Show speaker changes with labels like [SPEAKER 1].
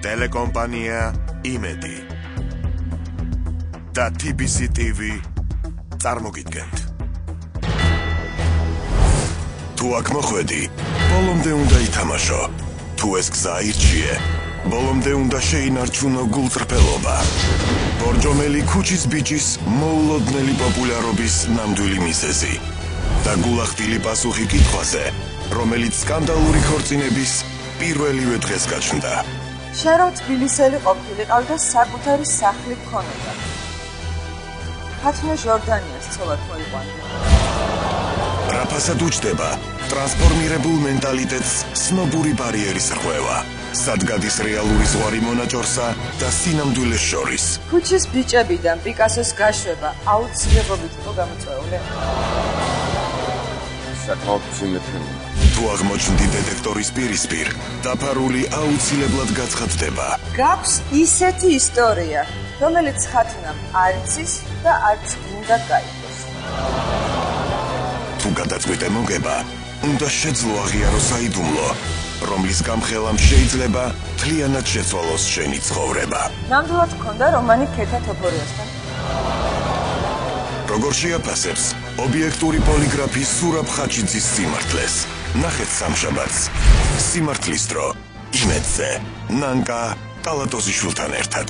[SPEAKER 1] ტელეკომპანია იმედი და TBC TV წარმოგიდგენთ. თუ აქ მოხვედი, ბოლომდე უნდა ითამაშო. თუ ეს გზა ირჩიე, ბოლომდე უნდა შეინარჩუნო გულწრფელობა. ბორჯომელი ქუჩის ბიჭის მოულოდნელი პოპულარობის ნამდვილი მიზეზი და გულახდილი პასუხი კითხვაზე, რომელიც სკანდალური ქორწინების პირველივე დღეს გაჩნდა.
[SPEAKER 2] შენ რომ თბილისელი ყოფილიყავ და საკუთარი სახლი გქონოდა. ხათნა ჟორდანიას ცოლად მოიყვანდა.
[SPEAKER 1] რაფასად უჩდება ტრანსფორმირებულ მენტალიტეტს სნობური ბარიერის რღვევა. სადგადის რეალური ზღვარი მონაჭორსა და სინამდვილეს შორის.
[SPEAKER 2] ქუჩის ბიჭებიდან პიკასოს გაშვება აუცილებლობით იყო გამოწვეული.
[SPEAKER 3] საკმაოდ სიმეტრიული.
[SPEAKER 1] თუ აღმოჩნდი დეტექტორის პირისპირ, დაფარული აუცილებლად გაცხადდება.
[SPEAKER 2] გაქვს ისეთი ისტორია, რომელიც ხათნამ არ იცის და არც უნდა გაიგოს.
[SPEAKER 1] თუ გადაწყვიტე მოგება, უნდა შეძლო აღიარო საიდუმლო, რომლის გამხელამ შეიძლება მთლიანად შეცვალოს შენი ცხოვრება.
[SPEAKER 2] ნამდვილად გქონდა რომანი ქეთა თოფორიოსთან.
[SPEAKER 1] როგორ შეაფასებს ობიექტური პოლიგრაფი სურაბ ხაჩიძის სიმართლეს? ნახეთ სამშაბათს სიმართლის დრო იმედზე ნანკა კალატოზიშვილთან ერთად.